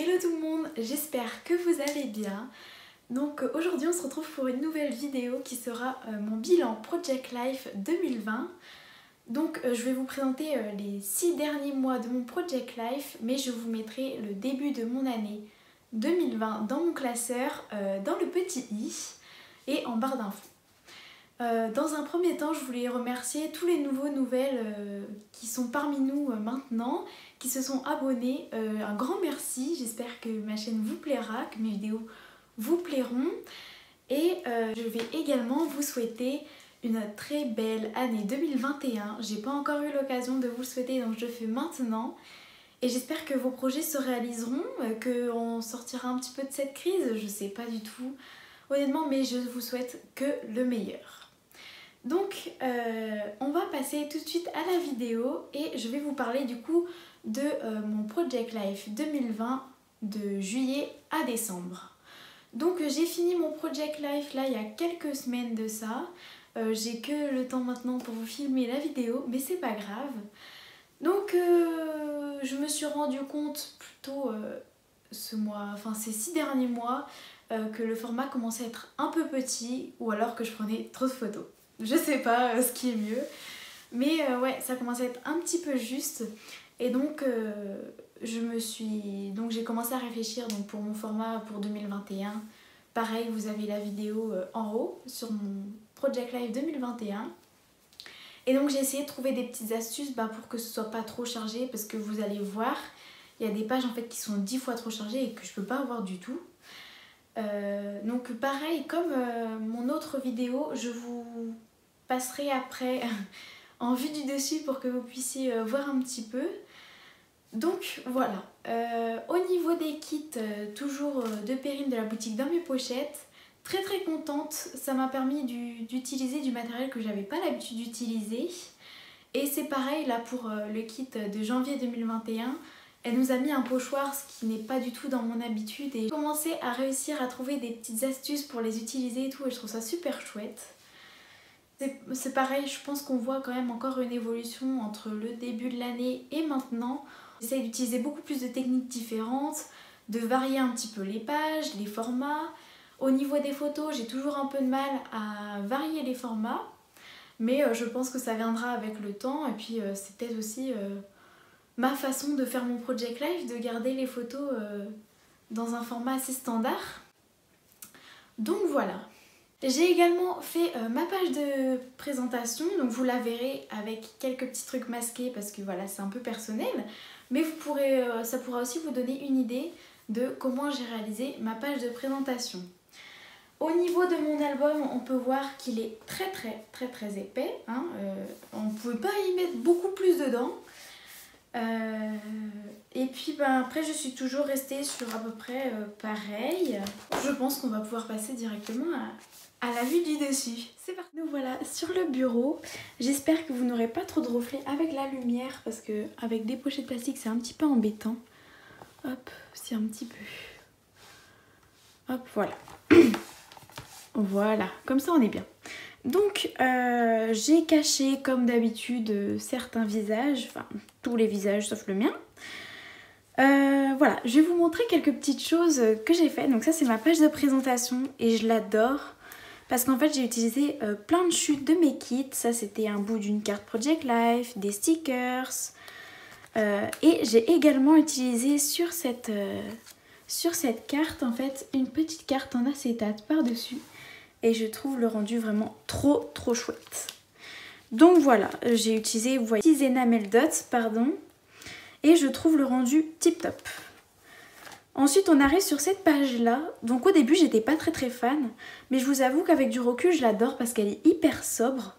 Hello tout le monde, j'espère que vous allez bien. Donc aujourd'hui on se retrouve pour une nouvelle vidéo qui sera mon bilan Project Life 2020. Donc je vais vous présenter les 6 derniers mois de mon Project Life, mais je vous mettrai le début de mon année 2020 dans mon classeur, dans le petit i et en barre d'infos. Dans un premier temps, je voulais remercier tous les nouvelles qui sont parmi nous maintenant, qui se sont abonnés. Un grand merci, j'espère que ma chaîne vous plaira, que mes vidéos vous plairont. Et je vais également vous souhaiter une très belle année 2021. J'ai pas encore eu l'occasion de vous le souhaiter, donc je le fais maintenant. Et j'espère que vos projets se réaliseront, qu'on sortira un petit peu de cette crise, je sais pas du tout, honnêtement, mais je vous souhaite que le meilleur. Donc on va passer tout de suite à la vidéo et je vais vous parler du coup de mon Project Life 2020 de juillet à décembre. Donc j'ai fini mon Project Life là il y a quelques semaines de ça. J'ai que le temps maintenant pour vous filmer la vidéo, mais c'est pas grave. Donc je me suis rendu compte plutôt ces 6 derniers mois que le format commençait à être un peu petit ou alors que je prenais trop de photos. Je sais pas ce qui est mieux, mais ouais, ça commence à être un petit peu juste. Et donc j'ai commencé à réfléchir donc pour mon format pour 2021. Pareil, vous avez la vidéo en haut sur mon Project Life 2021. Et donc j'ai essayé de trouver des petites astuces pour que ce soit pas trop chargé, parce que vous allez voir, il y a des pages en fait qui sont 10 fois trop chargées et que je peux pas avoir du tout. Donc pareil, comme mon autre vidéo, je vous passerai après en vue du dessus pour que vous puissiez voir un petit peu. Donc voilà, au niveau des kits, toujours de Perrine de la boutique Dans mes pochettes, très contente, ça m'a permis d'utiliser du matériel que j'avais pas l'habitude d'utiliser. Et c'est pareil là pour le kit de janvier 2021. Elle nous a mis un pochoir, ce qui n'est pas du tout dans mon habitude, et j'ai commencé à réussir à trouver des petites astuces pour les utiliser et tout, et je trouve ça super chouette. C'est pareil, je pense qu'on voit quand même encore une évolution entre le début de l'année et maintenant. J'essaye d'utiliser beaucoup plus de techniques différentes, de varier un petit peu les pages, les formats. Au niveau des photos, j'ai toujours un peu de mal à varier les formats, mais je pense que ça viendra avec le temps, et puis c'est peut-être aussi ma façon de faire mon Project Life, de garder les photos dans un format assez standard. Donc voilà. J'ai également fait ma page de présentation, donc vous la verrez avec quelques petits trucs masqués parce que voilà, c'est un peu personnel, mais ça pourra aussi vous donner une idée de comment j'ai réalisé ma page de présentation. Au niveau de mon album, on peut voir qu'il est très épais, hein, on ne pouvait pas y mettre beaucoup plus dedans. Et puis après je suis toujours restée sur à peu près pareil. Je pense qu'on va pouvoir passer directement à la vue du dessus. C'est parti. Nous voilà sur le bureau. J'espère que vous n'aurez pas trop de reflets avec la lumière, parce que avec des pochettes plastiques c'est un petit peu embêtant. Hop, c'est un petit peu. Hop, voilà. Voilà, comme ça on est bien. Donc j'ai caché comme d'habitude certains visages, enfin tous les visages sauf le mien. Voilà, je vais vous montrer quelques petites choses que j'ai faites. Donc ça c'est ma page de présentation et je l'adore parce qu'en fait j'ai utilisé plein de chutes de mes kits. Ça c'était un bout d'une carte Project Life, des stickers, et j'ai également utilisé sur cette carte en fait une petite carte en acétate par-dessus. Et je trouve le rendu vraiment trop chouette. Donc voilà, j'ai utilisé, vous voyez, 6 enamel dots, pardon. Et je trouve le rendu tip top. Ensuite, on arrive sur cette page-là. Donc au début, j'étais pas très fan. Mais je vous avoue qu'avec du recul, je l'adore parce qu'elle est hyper sobre.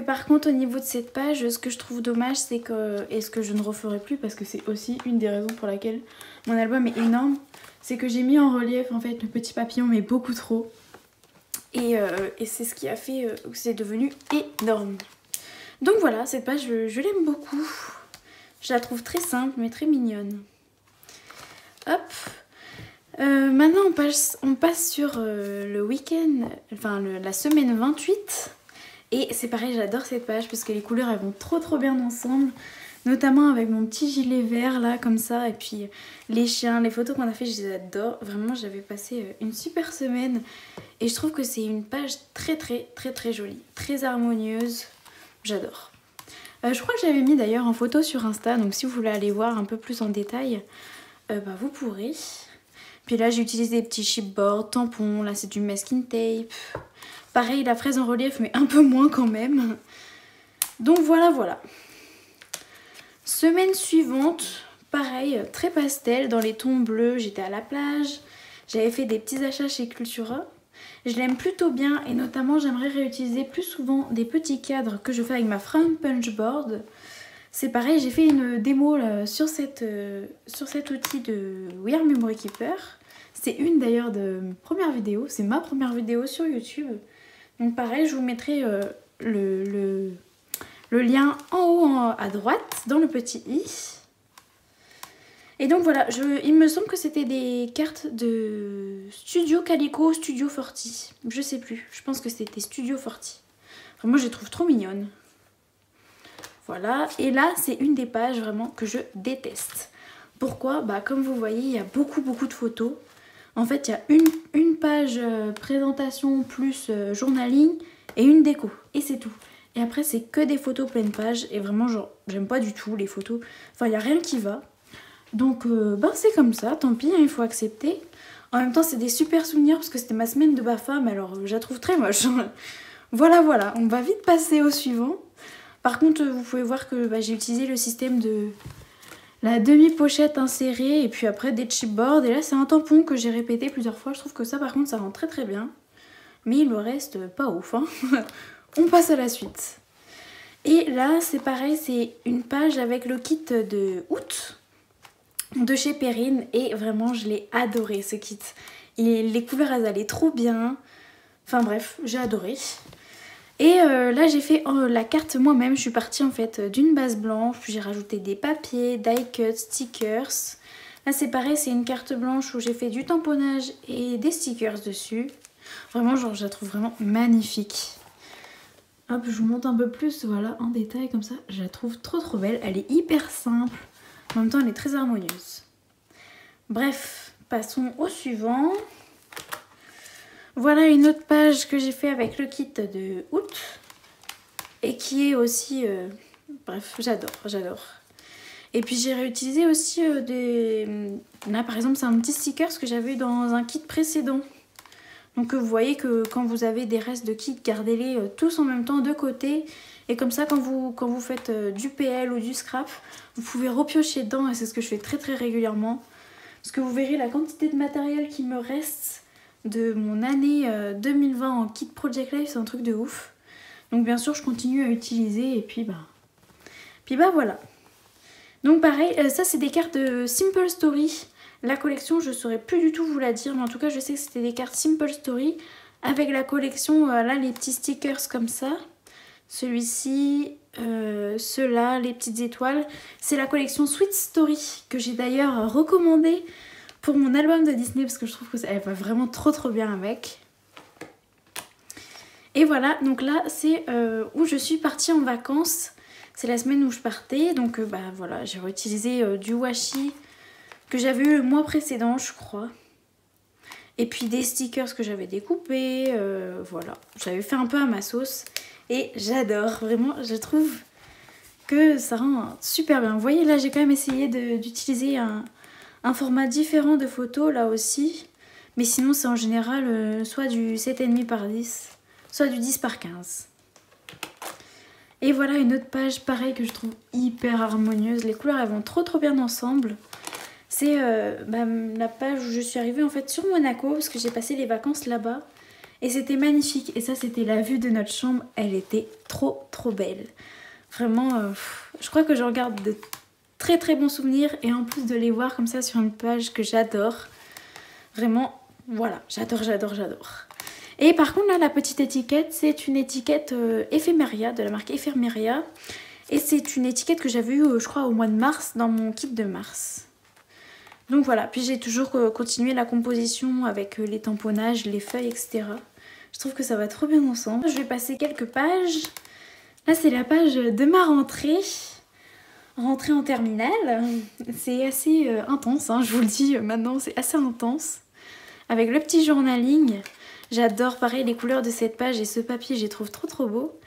Par contre, au niveau de cette page, ce que je trouve dommage, c'est que, et ce que je ne referai plus parce que c'est aussi une des raisons pour laquelle mon album est énorme, c'est que j'ai mis en relief en fait le petit papillon, mais beaucoup trop. Et c'est ce qui a fait que c'est devenu énorme. Donc voilà, cette page, je l'aime beaucoup. Je la trouve très simple, mais très mignonne. Hop. Maintenant, on passe sur le week-end, enfin la semaine 28. Et c'est pareil, j'adore cette page parce que les couleurs elles vont trop bien ensemble. Notamment avec mon petit gilet vert là comme ça. Et puis les chiens, les photos qu'on a fait, je les adore. Vraiment j'avais passé une super semaine. Et je trouve que c'est une page très jolie. Très harmonieuse. J'adore. Je crois que j'avais mis d'ailleurs en photo sur Insta. Donc si vous voulez aller voir un peu plus en détail, vous pourrez. Puis là j'ai utilisé des petits chipboards, tampons. Là c'est du masking tape. Pareil la fraise en relief mais un peu moins quand même. Donc voilà. Semaine suivante, pareil, très pastel, dans les tons bleus, j'étais à la plage. J'avais fait des petits achats chez Cultura. Je l'aime plutôt bien et notamment j'aimerais réutiliser plus souvent des petits cadres que je fais avec ma Frame Punch Board. C'est pareil, j'ai fait une démo là, sur cet outil de We Are Memory Keeper. C'est une d'ailleurs de mes premières vidéos, c'est ma première vidéo sur YouTube. Donc pareil, je vous mettrai le lien en haut à droite dans le petit i. Et donc voilà, il me semble que c'était des cartes de Studio Calico, Studio Forti. Je sais plus, je pense que c'était Studio Forti. Enfin, moi je les trouve trop mignonnes. Voilà, et là c'est une des pages vraiment que je déteste. Pourquoi? Bah comme vous voyez, il y a beaucoup de photos. En fait, il y a une page présentation plus journaling et une déco. Et c'est tout. Et après, c'est que des photos pleine page. Et vraiment, genre, j'aime pas du tout les photos. Enfin, il n'y a rien qui va. Donc, c'est comme ça. Tant pis, hein, il faut accepter. En même temps, c'est des super souvenirs parce que c'était ma semaine de BAFA. Mais alors, je la trouve très moche. Voilà. On va vite passer au suivant. Par contre, vous pouvez voir que j'ai utilisé le système de la demi-pochette insérée. Et puis après, des chipboards. Et là, c'est un tampon que j'ai répété plusieurs fois. Je trouve que ça, par contre, ça rend très bien. Mais le reste, pas ouf, hein. On passe à la suite. Et là, c'est pareil, c'est une page avec le kit de août de chez Perrine. Et vraiment, je l'ai adoré ce kit. Les couleurs, elles allaient trop bien. Enfin bref, j'ai adoré. Et là, j'ai fait la carte moi-même. Je suis partie en fait d'une base blanche. Puis j'ai rajouté des papiers, die cut, stickers. Là, c'est pareil, c'est une carte blanche où j'ai fait du tamponnage et des stickers dessus. Vraiment, genre, je la trouve vraiment magnifique. Hop, je vous montre un peu plus, voilà, en détail comme ça. Je la trouve trop belle. Elle est hyper simple. En même temps, elle est très harmonieuse. Bref, passons au suivant. Voilà une autre page que j'ai fait avec le kit de août. Et qui est aussi... bref, j'adore. Et puis j'ai réutilisé aussi des... Là, par exemple, c'est un petit sticker que j'avais eu dans un kit précédent. Donc vous voyez que quand vous avez des restes de kits, gardez-les tous en même temps de côté. Et comme ça, quand vous faites du PL ou du scrap, vous pouvez repiocher dedans. Et c'est ce que je fais très régulièrement. Parce que vous verrez la quantité de matériel qui me reste de mon année 2020 en kit Project Life, c'est un truc de ouf. Donc bien sûr, je continue à utiliser. Et puis voilà. Donc pareil, ça c'est des cartes de Simple Story. La collection, je ne saurais plus du tout vous la dire, mais en tout cas, je sais que c'était des cartes Simple Story avec la collection, là, les petits stickers comme ça. Celui-ci, ceux-là, les petites étoiles. C'est la collection Sweet Story que j'ai d'ailleurs recommandée pour mon album de Disney parce que je trouve qu'elle va vraiment trop bien avec. Et voilà, donc là, c'est où je suis partie en vacances. C'est la semaine où je partais, donc voilà, j'ai réutilisé du washi que j'avais eu le mois précédent, je crois. Et puis des stickers que j'avais découpés, voilà. J'avais fait un peu à ma sauce et j'adore, vraiment, je trouve que ça rend super bien. Vous voyez, là, j'ai quand même essayé d'utiliser un format différent de photos, là aussi. Mais sinon, c'est en général soit du 7,5 par 10, soit du 10 par 15. Et voilà une autre page, pareil, que je trouve hyper harmonieuse. Les couleurs, elles vont trop bien ensemble. C'est la page où je suis arrivée en fait sur Monaco parce que j'ai passé les vacances là-bas et c'était magnifique. Et ça, c'était la vue de notre chambre, elle était trop belle. Vraiment, je crois que j'en garde de très bons souvenirs et en plus de les voir comme ça sur une page que j'adore. Vraiment, voilà, j'adore. Et par contre là, la petite étiquette, c'est une étiquette Ephemeria, de la marque Ephemeria. Et c'est une étiquette que j'avais eue, je crois, au mois de mars, dans mon kit de mars. Donc voilà, puis j'ai toujours continué la composition avec les tamponnages, les feuilles, etc. Je trouve que ça va trop bien ensemble. Je vais passer quelques pages. Là, c'est la page de ma rentrée. rentrée en terminale. C'est assez intense, hein, je vous le dis maintenant, c'est assez intense. Avec le petit journaling, j'adore pareil les couleurs de cette page et ce papier, je les trouve trop beau.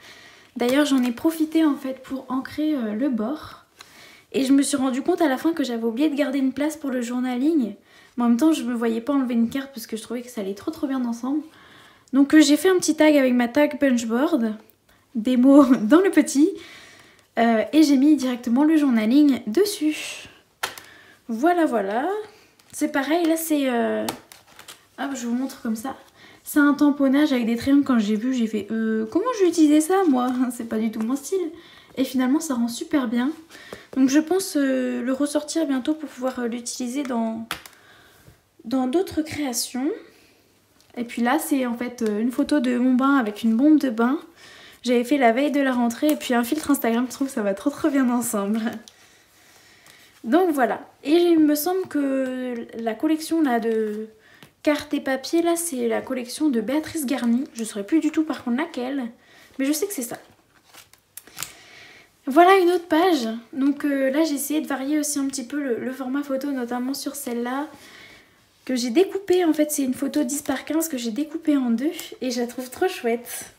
D'ailleurs, j'en ai profité en fait pour ancrer le bord. Et je me suis rendu compte à la fin que j'avais oublié de garder une place pour le journaling. Mais en même temps, je me voyais pas enlever une carte parce que je trouvais que ça allait trop bien ensemble. Donc j'ai fait un petit tag avec ma tag punchboard, des mots dans le petit, et j'ai mis directement le journaling dessus. Voilà. C'est pareil, là c'est... Hop, je vous montre comme ça. C'est un tamponnage avec des triangles. Quand j'ai vu, j'ai fait comment je vais utiliser ça moi? C'est pas du tout mon style. Et finalement ça rend super bien. Donc je pense le ressortir bientôt pour pouvoir l'utiliser dans d'autres créations. Et puis là c'est en fait une photo de mon bain avec une bombe de bain. J'avais fait la veille de la rentrée et puis un filtre Instagram, je trouve que ça va trop bien ensemble. Donc voilà. Et il me semble que la collection là de cartes et papiers là c'est la collection de Béatrice Garny. Je ne saurais plus du tout par contre laquelle, mais je sais que c'est ça. Voilà une autre page. Donc là j'ai essayé de varier aussi un petit peu le format photo, notamment sur celle-là que j'ai découpée. En fait c'est une photo 10 par 15 que j'ai découpée en deux et je la trouve trop chouette.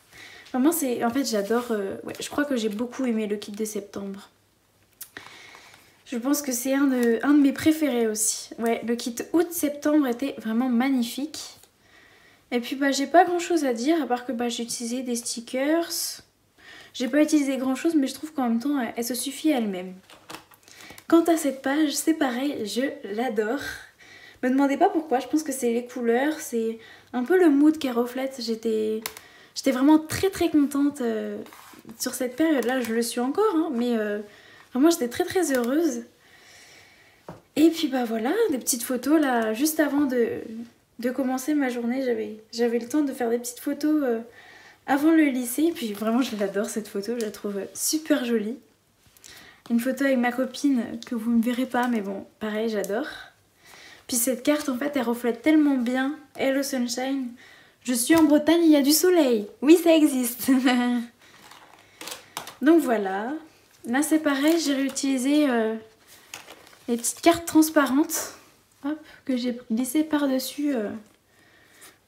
Vraiment c'est... En fait j'adore... ouais, je crois que j'ai beaucoup aimé le kit de septembre. Je pense que c'est un de mes préférés aussi. Ouais, le kit août-septembre était vraiment magnifique. Et puis bah j'ai pas grand chose à dire à part que bah j'ai utilisé des stickers. J'ai pas utilisé grand chose mais je trouve qu'en même temps elle se suffit à elle-même. Quant à cette page, c'est pareil, je l'adore. Me demandez pas pourquoi, je pense que c'est les couleurs, c'est un peu le mood qu'elle reflète. J'étais vraiment très contente sur cette période-là, je le suis encore, hein, mais vraiment j'étais très heureuse. Et puis bah voilà, des petites photos là, juste avant de commencer ma journée, j'avais le temps de faire des petites photos avant le lycée. Et puis vraiment je l'adore cette photo, je la trouve super jolie. Une photo avec ma copine que vous ne verrez pas, mais bon, pareil, j'adore. Puis cette carte, en fait, elle reflète tellement bien Hello Sunshine. Je suis en Bretagne, il y a du soleil. Oui, ça existe. Donc voilà. Là, c'est pareil, j'ai réutilisé les petites cartes transparentes. Hop, que j'ai glissées par-dessus.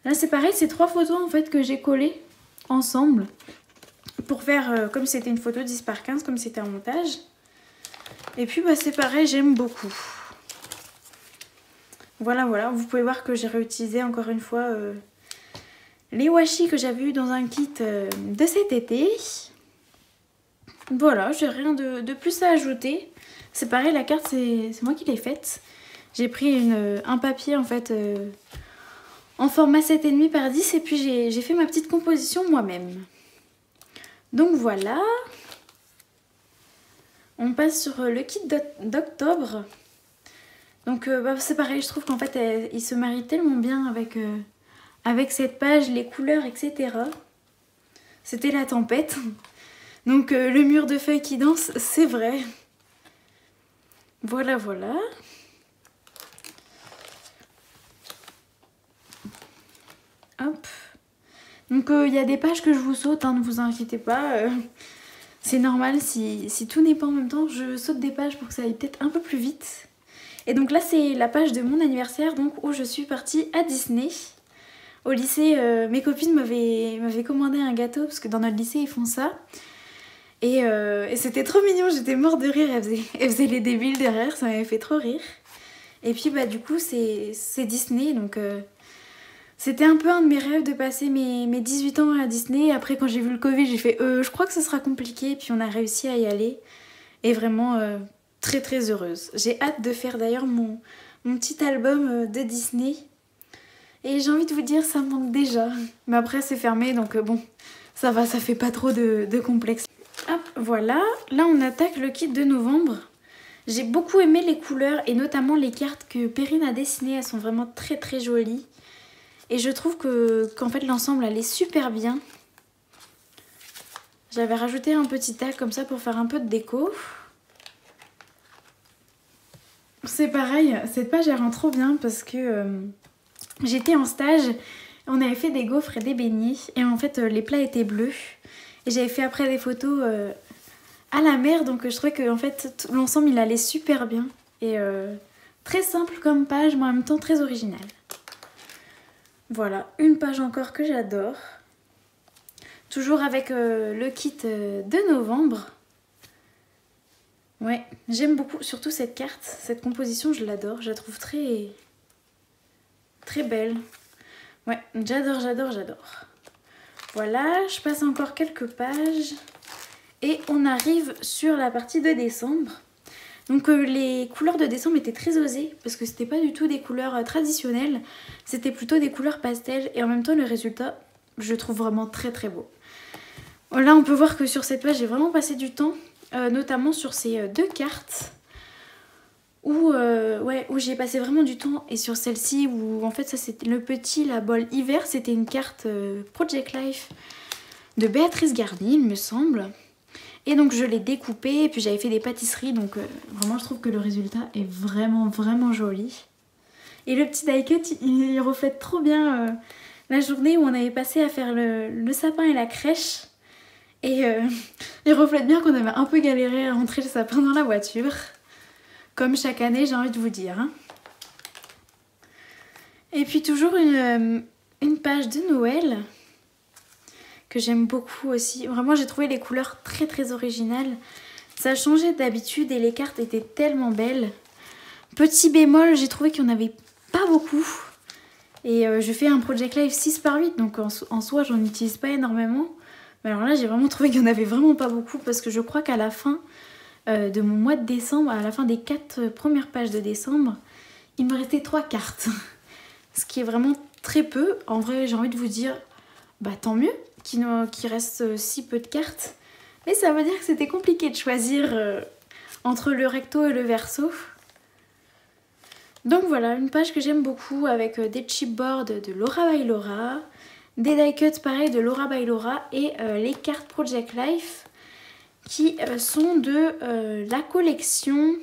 Là, c'est pareil, c'est 3 photos, en fait, que j'ai collées ensemble. Pour faire, comme c'était une photo 10 par 15, comme c'était un montage. Et puis, bah, c'est pareil, j'aime beaucoup. Voilà, vous pouvez voir que j'ai réutilisé encore une fois les washi que j'avais eu dans un kit de cet été. Voilà, j'ai rien de plus à ajouter. C'est pareil, la carte, c'est moi qui l'ai faite. J'ai pris un papier en fait en format 7,5 par 10 et puis j'ai fait ma petite composition moi-même. Donc voilà. On passe sur le kit d'octobre. Donc bah, c'est pareil, je trouve qu'en fait il se marie tellement bien avec cette page, les couleurs, etc. C'était la tempête. Donc le mur de feuilles qui danse, c'est vrai. Voilà. Hop. Donc il y a des pages que je vous saute, hein, ne vous inquiétez pas. C'est normal, si tout n'est pas en même temps, je saute des pages pour que ça aille peut-être un peu plus vite. Et donc là c'est la page de mon anniversaire donc où je suis partie à Disney. Au lycée, mes copines m'avaient commandé un gâteau parce que dans notre lycée ils font ça. Et c'était trop mignon, j'étais morte de rire, elle faisait les débiles derrière, ça m'avait fait trop rire. Et puis bah du coup c'est Disney donc c'était un peu un de mes rêves de passer mes 18 ans à Disney. Après quand j'ai vu le Covid j'ai fait je crois que ce sera compliqué et puis on a réussi à y aller. Et vraiment... très heureuse. J'ai hâte de faire d'ailleurs mon petit album de Disney. Et j'ai envie de vous dire, ça me manque déjà. Mais après c'est fermé donc bon, ça va, ça fait pas trop de complexe. Hop, voilà. Là on attaque le kit de novembre. J'ai beaucoup aimé les couleurs et notamment les cartes que Perrine a dessinées. Elles sont vraiment très jolies. Et je trouve qu'en fait l'ensemble elle est super bien. J'avais rajouté un petit tag comme ça pour faire un peu de déco. C'est pareil, cette page elle rend trop bien parce que j'étais en stage, on avait fait des gaufres et des beignets et en fait les plats étaient bleus. Et j'avais fait après des photos à la mer, donc je trouvais que en fait l'ensemble il allait super bien. Et très simple comme page, mais en même temps très original. Voilà, une page encore que j'adore. Toujours avec le kit de novembre. Ouais, j'aime beaucoup, surtout cette carte, cette composition, je l'adore. Je la trouve très belle. Ouais, j'adore, j'adore, j'adore. Voilà, je passe encore quelques pages. Et on arrive sur la partie de décembre. Donc les couleurs de décembre étaient très osées parce que c'était pas du tout des couleurs traditionnelles. C'était plutôt des couleurs pastel et en même temps le résultat, je le trouve vraiment très beau. Là on peut voir que sur cette page j'ai vraiment passé du temps, notamment sur ces deux cartes où j'ai passé vraiment du temps, et sur celle-ci où en fait ça c'était le petit, la bol hiver, c'était une carte Project Life de Béatrice Gardy il me semble. Et donc je l'ai découpé et puis j'avais fait des pâtisseries, donc vraiment je trouve que le résultat est vraiment joli. Et le petit die cut il reflète trop bien la journée où on avait passé à faire le sapin et la crèche. Et il reflète bien qu'on avait un peu galéré à rentrer le sapin dans la voiture. Comme chaque année, j'ai envie de vous dire. Hein. Et puis toujours une page de Noël que j'aime beaucoup aussi. Vraiment, j'ai trouvé les couleurs très originales. Ça a changé d'habitude et les cartes étaient tellement belles. Petit bémol, j'ai trouvé qu'il n'y en avait pas beaucoup. Et je fais un Project Life 6/8, donc en soi, j'en utilise pas énormément. Mais alors là, j'ai vraiment trouvé qu'il n'y en avait vraiment pas beaucoup parce que je crois qu'à la fin de mon mois de décembre, à la fin des 4 premières pages de décembre, il me restait 3 cartes. Ce qui est vraiment très peu. En vrai, j'ai envie de vous dire, bah tant mieux qu'il reste si peu de cartes. Mais ça veut dire que c'était compliqué de choisir entre le recto et le verso. Donc voilà, une page que j'aime beaucoup avec des chipboards de Laura by Laura, des die cuts pareil de Laura by Laura et les cartes Project Life qui sont de la collection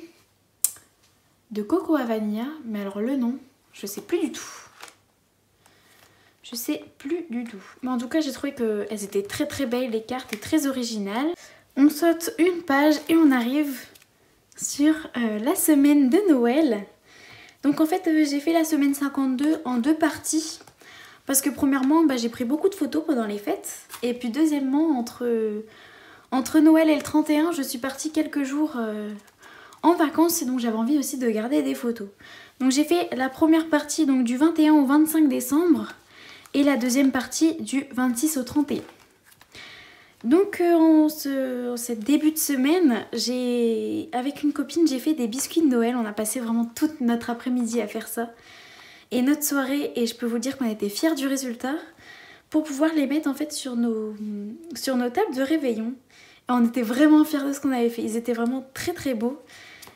de Coco à Vanilla. Mais alors le nom, je sais plus du tout. Je sais plus du tout. Mais en tout cas, j'ai trouvé qu'elles étaient très belles, les cartes, et très originales. On saute une page et on arrive sur la semaine de Noël. Donc en fait, j'ai fait la semaine 52 en 2 parties. Parce que premièrement, j'ai pris beaucoup de photos pendant les fêtes. Et puis deuxièmement, entre Noël et le 31, je suis partie quelques jours en vacances. Et donc j'avais envie aussi de garder des photos. Donc j'ai fait la première partie donc, du 21 au 25 décembre. Et la deuxième partie du 26 au 31. Donc en ce début de semaine, avec une copine, j'ai fait des biscuits de Noël. On a passé vraiment toute notre après-midi à faire ça. Et notre soirée, et je peux vous dire qu'on était fiers du résultat, pour pouvoir les mettre en fait sur nos tables de réveillon. Et on était vraiment fiers de ce qu'on avait fait. Ils étaient vraiment très beaux.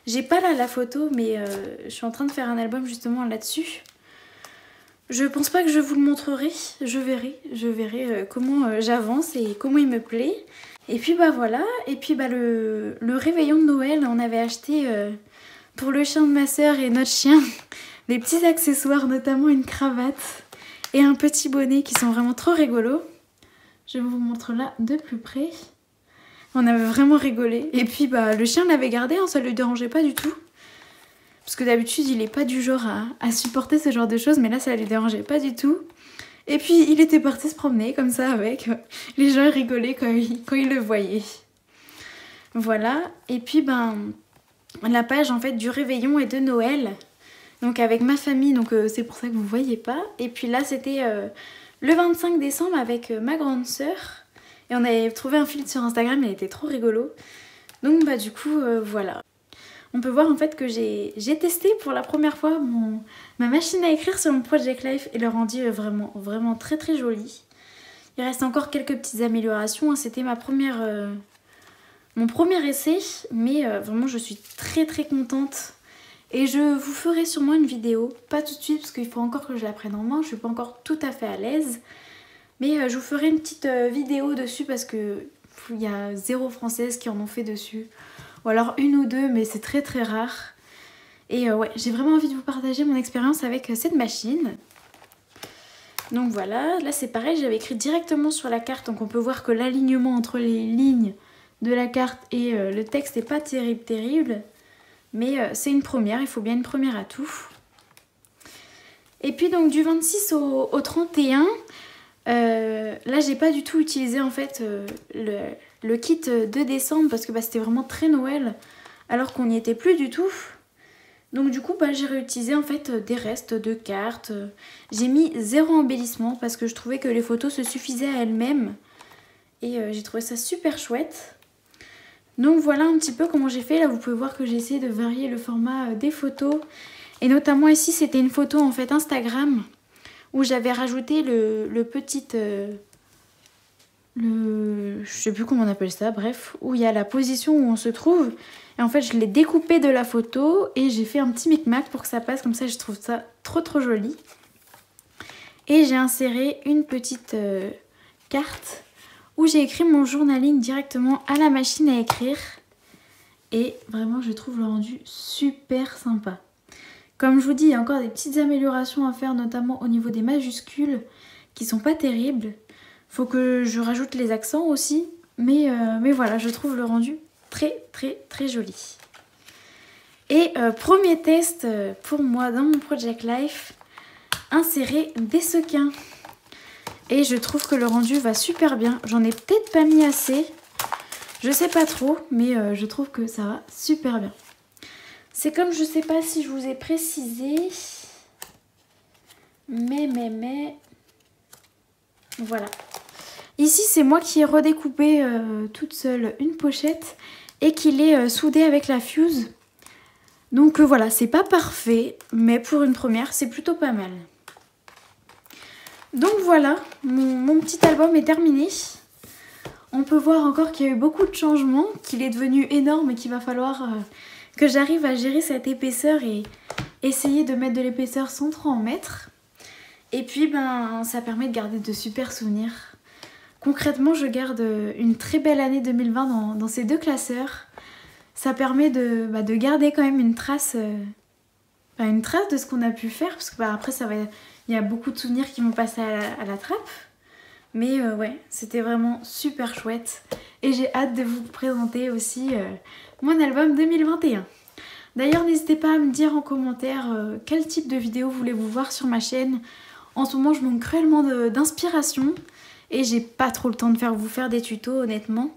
J'ai pas là la photo, mais je suis en train de faire un album justement là-dessus. Je pense pas que je vous le montrerai, je verrai comment j'avance et comment il me plaît. Et puis voilà, et puis le réveillon de Noël, on avait acheté pour le chien de ma soeur et notre chien des petits accessoires, notamment une cravate et un petit bonnet qui sont vraiment trop rigolos. Je vous montre là de plus près. On avait vraiment rigolé. Et puis le chien l'avait gardé, hein, ça ne lui dérangeait pas du tout. Parce que d'habitude, il n'est pas du genre à supporter ce genre de choses, mais là, ça ne lui dérangeait pas du tout. Et puis, il était parti se promener comme ça avec. Les gens rigolaient quand ils le voyaient. Voilà. Et puis, la page en fait du réveillon et de Noël. Donc, avec ma famille, donc c'est pour ça que vous ne voyez pas. Et puis là, c'était le 25 décembre avec ma grande sœur. Et on avait trouvé un fil sur Instagram, il était trop rigolo. Donc, du coup, voilà. On peut voir en fait que j'ai testé pour la première fois ma machine à écrire sur mon Project Life et le rendu est vraiment très joli. Il reste encore quelques petites améliorations, hein. C'était mon premier essai, mais vraiment je suis très contente. Et je vous ferai sûrement une vidéo, pas tout de suite parce qu'il faut encore que je la prenne en main, je suis pas encore tout à fait à l'aise. Mais je vous ferai une petite vidéo dessus parce que il y a 0 françaises qui en ont fait dessus. Ou alors 1 ou 2, mais c'est très rare. Et ouais, j'ai vraiment envie de vous partager mon expérience avec cette machine. Donc voilà, là c'est pareil, j'avais écrit directement sur la carte. Donc on peut voir que l'alignement entre les lignes de la carte et le texte n'est pas terrible. Mais c'est une première, il faut bien une première à tout. Et puis donc du 26 au 31, là j'ai pas du tout utilisé en fait le kit de décembre parce que c'était vraiment très Noël alors qu'on n'y était plus du tout. Donc du coup j'ai réutilisé en fait des restes de cartes. J'ai mis 0 embellissement parce que je trouvais que les photos se suffisaient à elles-mêmes. Et j'ai trouvé ça super chouette. Donc voilà un petit peu comment j'ai fait. Là vous pouvez voir que j'ai essayé de varier le format des photos. Et notamment ici c'était une photo en fait Instagram où j'avais rajouté le petit... je sais plus comment on appelle ça, bref, où il y a la position où on se trouve. Et en fait je l'ai découpé de la photo et j'ai fait un petit micmac pour que ça passe comme ça. Je trouve ça trop joli. Et j'ai inséré une petite carte où j'ai écrit mon journaling directement à la machine à écrire. Et vraiment je trouve le rendu super sympa. Comme je vous dis, il y a encore des petites améliorations à faire, notamment au niveau des majuscules qui sont pas terribles. Faut que je rajoute les accents aussi, mais voilà, je trouve le rendu très joli. Et premier test pour moi dans mon Project Life, insérer des sequins. Et je trouve que le rendu va super bien. J'en ai peut-être pas mis assez, je sais pas trop, mais je trouve que ça va super bien. C'est comme, je sais pas si je vous ai précisé, mais voilà. Ici c'est moi qui ai redécoupé toute seule une pochette et qui l'ai soudée avec la fuse. Donc voilà, c'est pas parfait, mais pour une première c'est plutôt pas mal. Donc voilà, mon petit album est terminé. On peut voir encore qu'il y a eu beaucoup de changements, qu'il est devenu énorme et qu'il va falloir que j'arrive à gérer cette épaisseur et essayer de mettre de l'épaisseur sans trop en mettre. Et puis ça permet de garder de super souvenirs. Concrètement, je garde une très belle année 2020 dans ces deux classeurs. Ça permet de garder quand même une trace de ce qu'on a pu faire. Parce que après, il y a beaucoup de souvenirs qui vont passer à la trappe. Mais ouais, c'était vraiment super chouette. Et j'ai hâte de vous présenter aussi mon album 2021. D'ailleurs, n'hésitez pas à me dire en commentaire quel type de vidéo voulez-vous voir sur ma chaîne. En ce moment, je manque cruellement d'inspiration. Et j'ai pas trop le temps de vous faire des tutos, honnêtement.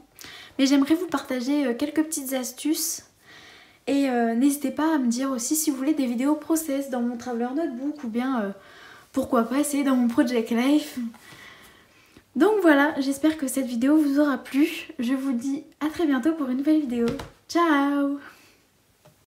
Mais j'aimerais vous partager quelques petites astuces. Et n'hésitez pas à me dire aussi si vous voulez des vidéos process dans mon Traveler Notebook. Ou bien, pourquoi pas, essayer dans mon Project Life. Donc voilà, j'espère que cette vidéo vous aura plu. Je vous dis à très bientôt pour une nouvelle vidéo. Ciao!